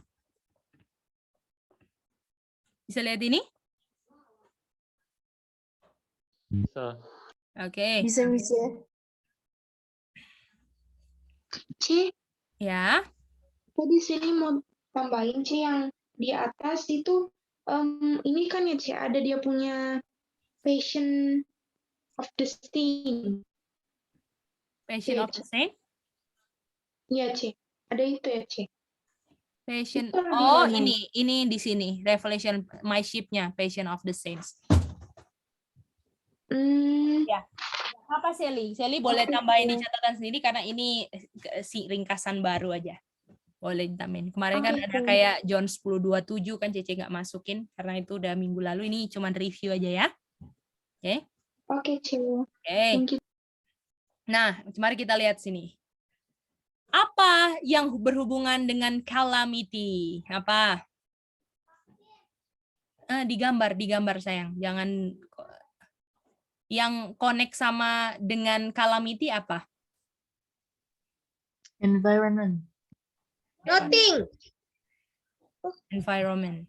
Bisa lihat ini? Bisa. Oke. Bisa. C, Ya. tadi sini mau tambahin C yang di atas itu, ini kan ya C, ada dia punya Passion of the Saint. Passion of the Saint. Iya C, ada itu ya C. Passion. Itu di Oh, mana? ini di sini. Revelation my ship-nya, Passion of the Saints. Ya. Apa Sally? Sally boleh tambahin di catatan sendiri karena ini ringkasan baru aja. Boleh ditambahin. Kemarin kan ada kayak John 10:27 kan Cece nggak masukin karena itu udah minggu lalu. Ini cuma review aja ya. Oke. Oke C. Oke. Thank you. Nah, mari kita lihat sini. Apa yang berhubungan dengan calamity? Apa? Digambar sayang. Jangan yang connect sama dengan calamity apa? Environment. Nothing. Environment.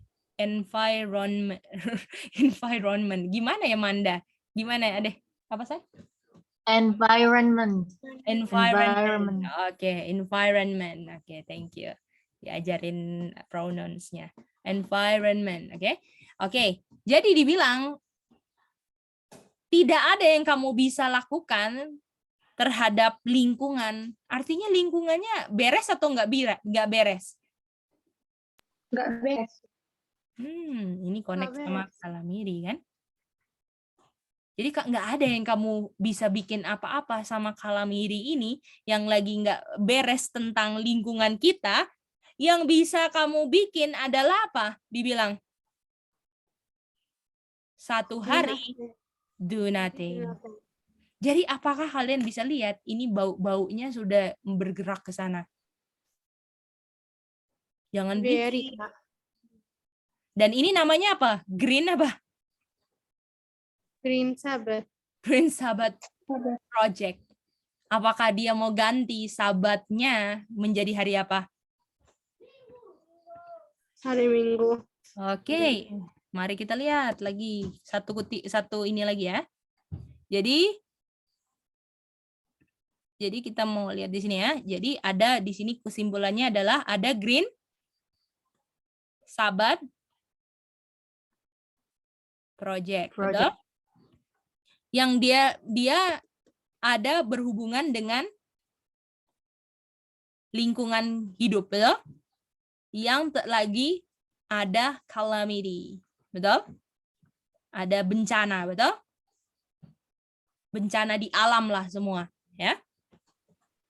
Gimana ya Manda? Gimana ya Adeh? Apa saya? Environment. Environment. Oke, environment. Oke, thank you. Diajarin pronounce-nya. Environment, oke? Oke, jadi dibilang tidak ada yang kamu bisa lakukan terhadap lingkungan. Artinya lingkungannya beres atau nggak beres? Nggak beres. Ini connect Nggak sama beres. calamity kan? Jadi nggak ada yang kamu bisa bikin apa-apa sama calamity ini yang lagi nggak beres tentang lingkungan kita. Yang bisa kamu bikin adalah apa? Dibilang satu hari do nothing. Jadi apakah kalian bisa lihat ini bau-baunya sudah bergerak ke sana? Jangan bikin. Dan ini namanya apa? Green apa? Green Sabbath. Green Sabbath Project. Apakah dia mau ganti Sabatnya menjadi hari apa? Hari Minggu. Oke, mari kita lihat lagi satu ini lagi ya. Jadi kita mau lihat di sini ya. Jadi ada di sini kesimpulannya adalah ada Green Sabbath Project. Betul? Yang dia ada berhubungan dengan lingkungan hidup, betul? Yang lagi ada calamity, betul? Ada bencana, betul? Bencana di alam lah semua. Ya.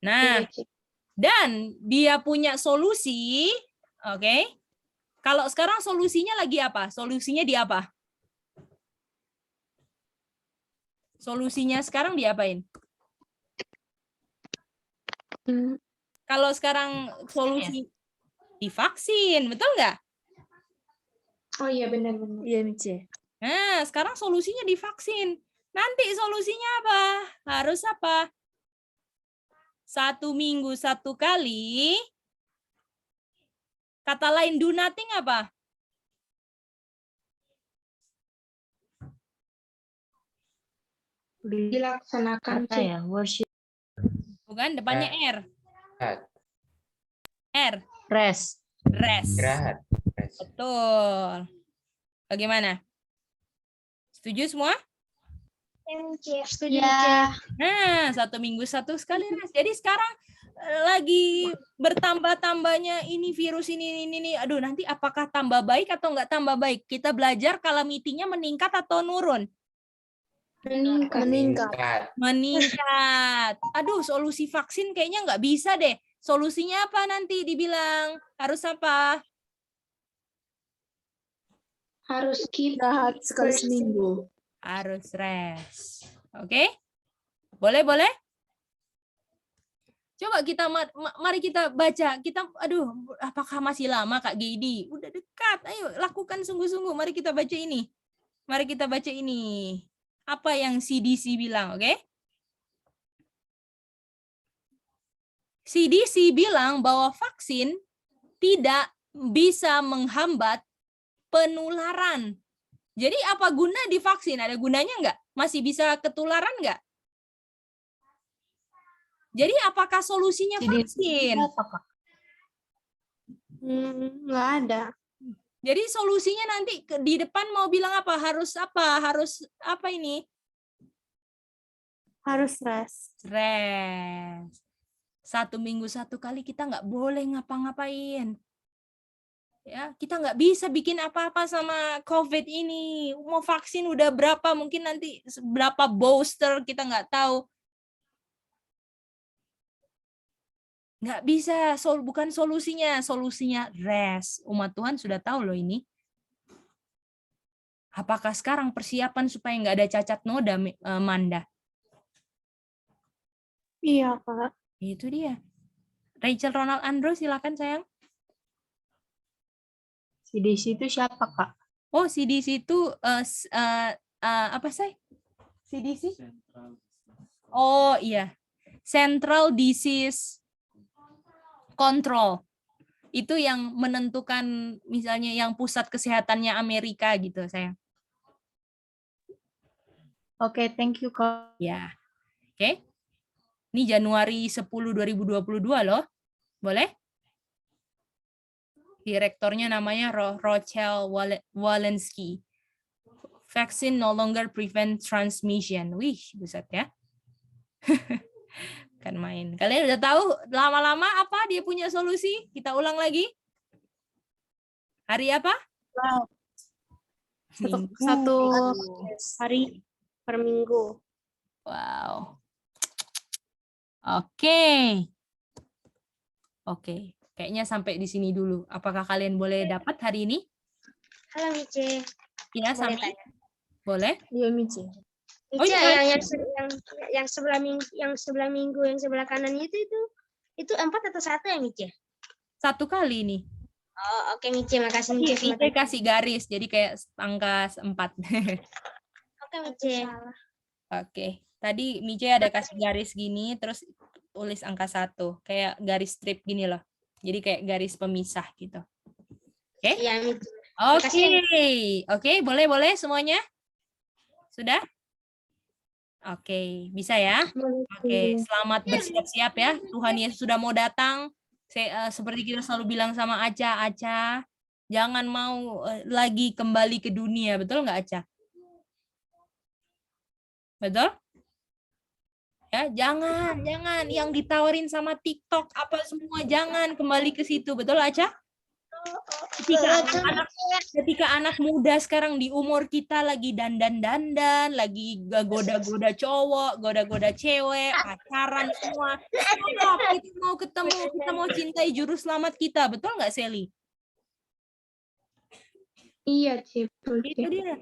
Nah, Iya, Cik. dan dia punya solusi, oke? Kalau sekarang solusinya lagi apa? Solusinya di apa? Solusinya sekarang diapain? Hmm, Kalau sekarang solusi divaksin, betul nggak? Oh iya benar-benar. Iya, Mice. Nah, sekarang solusinya divaksin. Nanti solusinya apa? Harus apa? 1 minggu 1 kali. Kata lain do nothing apa? Dilaksanakan, Apa Cik. ya? Worship. Bukan, depannya R. Istirahat. R. Rest. Rest. Istirahat. Rest. Betul. Bagaimana? Setuju semua? Setuju, Ya. Nah, 1 minggu 1 kali rest. Jadi sekarang lagi bertambah-tambahnya ini virus ini. Aduh, nanti apakah tambah baik atau nggak tambah baik? Kita belajar calamity-nya meningkat atau nurun? Meningkat. Meningkat. Aduh, solusi vaksin kayaknya nggak bisa deh. Solusinya apa nanti dibilang? Harus apa? Harus keep Istirahat sekali first. seminggu. Harus rest. Oke? Boleh? Coba kita mari kita baca. Aduh, apakah masih lama Kak Geidi? Udah dekat. Ayo lakukan sungguh-sungguh. Mari kita baca ini. Apa yang CDC bilang, oke? CDC bilang bahwa vaksin tidak bisa menghambat penularan. Jadi apa guna divaksin? Ada gunanya nggak? Masih bisa ketularan nggak? Jadi apakah solusinya vaksin? Nggak ada. Jadi solusinya nanti di depan mau bilang apa? Harus apa ini? Harus rest. Rest. 1 minggu 1 kali kita nggak boleh ngapa-ngapain. Ya, kita nggak bisa bikin apa-apa sama COVID ini. Mau vaksin udah berapa? Mungkin nanti berapa booster kita nggak tahu. Nggak bisa, bukan solusinya rest. Umat Tuhan sudah tahu loh ini. Apakah sekarang persiapan supaya nggak ada cacat noda, Manda? Iya, Kak. Itu dia. Rachel Ronald Andro, silakan sayang. CDC itu siapa, Kak? Oh, CDC itu apa sih? CDC? Oh iya, Central Disease Control. Itu yang menentukan misalnya yang pusat kesehatannya Amerika gitu, sayang. Oke, thank you, Kak. Ya. Oke. Ini Januari 10 2022 loh. Boleh? Direktornya namanya Rochelle Walensky. Vaccine no longer prevent transmission. Wih, buset ya. Kan main. Kalian udah tahu lama-lama apa dia punya solusi? Kita ulang lagi. Hari apa? Satu hari per minggu. Wow. Oke. Kayaknya sampai di sini dulu. Apakah kalian boleh dapat hari ini? Halo, Mice. Ya, Boleh Sami. tanya? Boleh? Iya, Mice. Oh, Mice, iya. yang sebelah minggu yang sebelah kanan itu 4 atau 1 ya, Mice? 1 kali ini. Oh, oke, Mice. Makasih, Mice. Mice kasih garis, jadi kayak angka 4. Oke, Mice. Oke. Tadi Mice ada kasih garis gini, terus tulis angka 1. Kayak garis strip gini loh. Jadi kayak garis pemisah gitu. Oke? Iya, Mice. Oke, boleh semuanya? Sudah? Oke, bisa ya? Oke, selamat bersiap-siap ya. Tuhan Yesus sudah mau datang. Seperti kita selalu bilang sama Aca, jangan mau lagi kembali ke dunia, betul nggak Aca? Betul? Ya, jangan yang ditawarin sama TikTok apa semua, jangan kembali ke situ, betul Aca? Ketika anak muda sekarang di umur kita lagi dandan-dandan, lagi goda-goda cowok, goda-goda cewek, pacaran semua. Stop, kita mau ketemu, kita mau cintai juru selamat kita. Betul nggak, Sally? Iya, Ci. Betul, Ci. Itu dia.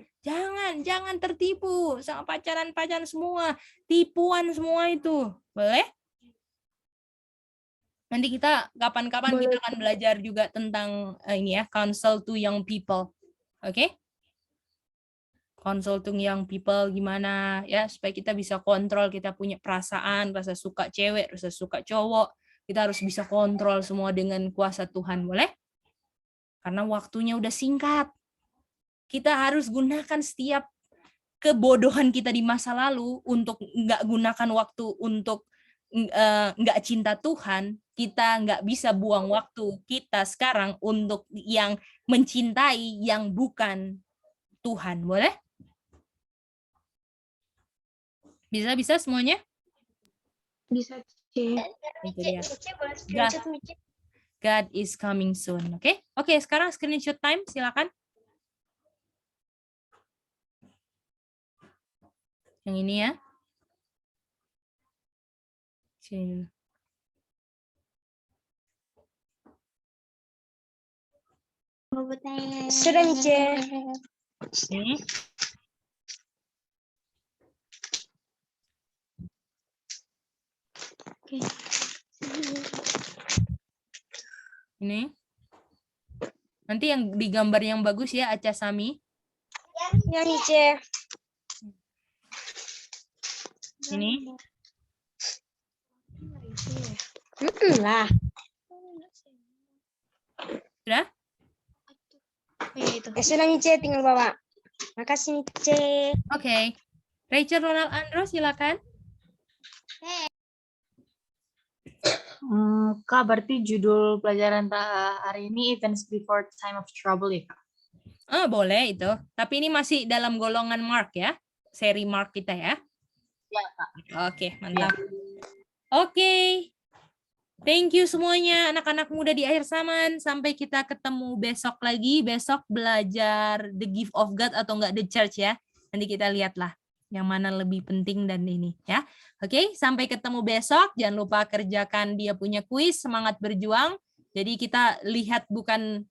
Jangan tertipu sama pacaran-pacaran semua. Tipuan semua itu. Boleh? Nanti kita kapan-kapan kita akan belajar juga tentang ini ya, counsel to young people. Oke? Counsel to young people gimana ya supaya kita bisa kontrol, kita punya perasaan, rasa suka cewek, rasa suka cowok. Kita harus bisa kontrol semua dengan kuasa Tuhan, boleh? Karena waktunya udah singkat. Kita harus gunakan setiap kebodohan kita di masa lalu untuk nggak gunakan waktu untuk nggak cinta Tuhan. Kita nggak bisa buang waktu kita sekarang untuk yang mencintai yang bukan Tuhan, boleh? Bisa semuanya? Bisa, Ci. Itu dia. God is coming soon, oke? Oke, sekarang screenshot time, silakan. Yang ini ya. Sini. Sudah, Mice. Ini. Ini. Nanti yang digambar yang bagus ya, Aca Sami. Ya, Mice. Ini. Lah. Sudah? Sudah, Mice, tinggal bawa. Makasih, Mice. Oke. Rachel Ronald Andro, silakan. Kak, berarti judul pelajaran hari ini Events Before Time of Trouble ya, Kak? Boleh itu. Tapi ini masih dalam golongan Mark ya. Seri Mark kita ya. Ya, Kak. Oke, mantap. Oke. Thank you semuanya anak-anak muda di akhir zaman. Sampai kita ketemu besok lagi. Besok belajar The Gift of God atau enggak The Church ya. Nanti kita lihatlah yang mana lebih penting dan ini ya. Oke, sampai ketemu besok. Jangan lupa kerjakan dia punya kuis semangat berjuang. Jadi kita lihat bukan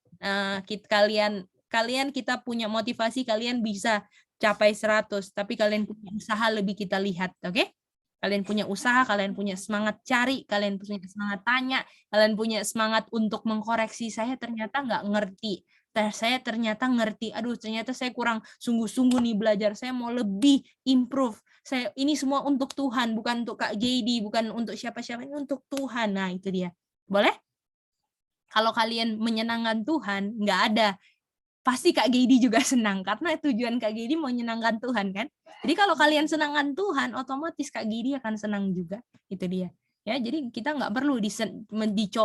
kalian kita punya motivasi, kalian bisa capai 100, tapi kalian punya usaha lebih kita lihat, oke? Kalian punya usaha, kalian punya semangat cari, kalian punya semangat tanya, kalian punya semangat untuk mengkoreksi. Saya ternyata nggak ngerti. Saya ternyata ngerti. Aduh, ternyata saya kurang sungguh-sungguh nih belajar. Saya mau lebih improve. Ini semua untuk Tuhan, bukan untuk Kak JD, bukan untuk siapa-siapa, ini untuk Tuhan. Nah, itu dia. Boleh? Kalau kalian menyenangkan Tuhan, nggak ada. Pasti Kak Gedi juga senang karena tujuan Kak Gedi mau menyenangkan Tuhan kan. Jadi kalau kalian senangkan Tuhan, otomatis Kak Gedi akan senang juga. Itu dia. Ya, jadi kita nggak perlu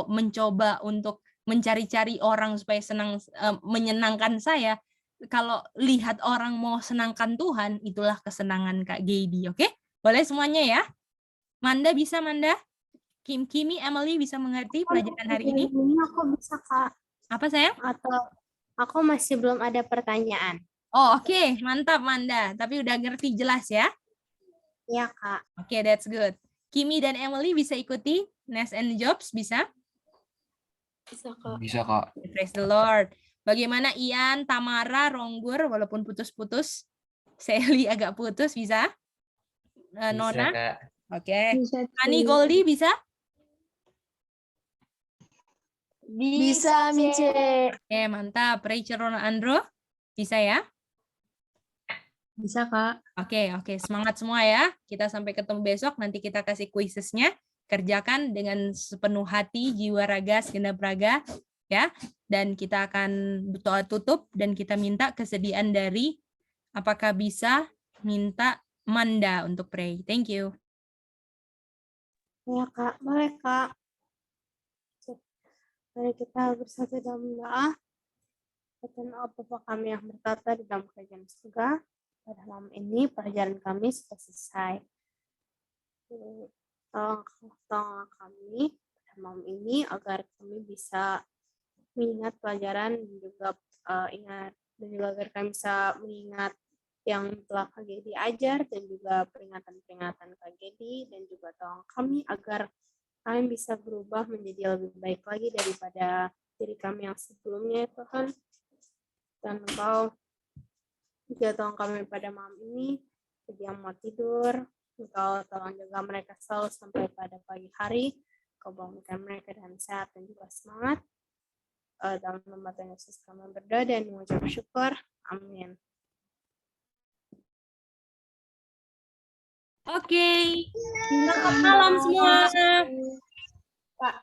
mencoba untuk mencari-cari orang supaya senang menyenangkan saya. Kalau lihat orang mau senangkan Tuhan, itulah kesenangan Kak Gedi. Oke? Boleh semuanya ya? Manda bisa, Manda? Kimi, Emily bisa mengerti pelajaran hari ini? Aku bisa, Kak. Apa sayang? Atau aku masih belum ada pertanyaan. Oh, oke. Mantap, Manda. Tapi udah ngerti jelas ya? Iya, Kak. Oke, that's good. Kimi dan Emily bisa ikuti Nest and Jobs, bisa? Bisa, Kak. Bisa, Kak. Praise the Lord. Bagaimana Ian, Tamara, Ronggur, walaupun putus-putus, Sally agak putus, bisa? Nona? Kak. Oke. Bisa, Ci. Ani Goldie bisa? Bisa, Mice. Oke, mantap. Rachel Ronald Andro, bisa ya? Bisa, Kak. Oke. Semangat semua ya. Kita sampai ketemu besok. Nanti kita kasih quizesnya. Kerjakan dengan sepenuh hati, jiwa, raga, segenap raga. Ya. Dan kita akan doa tutup dan kita minta kesediaan dari apakah bisa minta Manda untuk pray. Thank you. Ya, Kak. Boleh, Kak. Mari kita bersatu dalam doa. Tuhan Bapa kami yang berkata di dalam kerajaan surga, pada malam ini perjalanan kami sudah selesai. Tolong kami pada malam ini agar kami bisa mengingat pelajaran dan juga ingat dan juga agar kami bisa mengingat yang telah Kak Gedi ajar dan juga peringatan-peringatan Kak Gedi dan juga tolong kami agar kami bisa berubah menjadi lebih baik lagi daripada diri kami yang sebelumnya ya Tuhan. Dan Engkau juga tolong kami pada malam ini bagi yang mau tidur, Engkau tolong jaga mereka selalu sampai pada pagi hari, Kau bangunkan mereka dengan sehat dan juga semangat. Dalam nama Tuhan Yesus kami berdoa dan mengucap syukur. Amin. Oke. Selamat malam semua.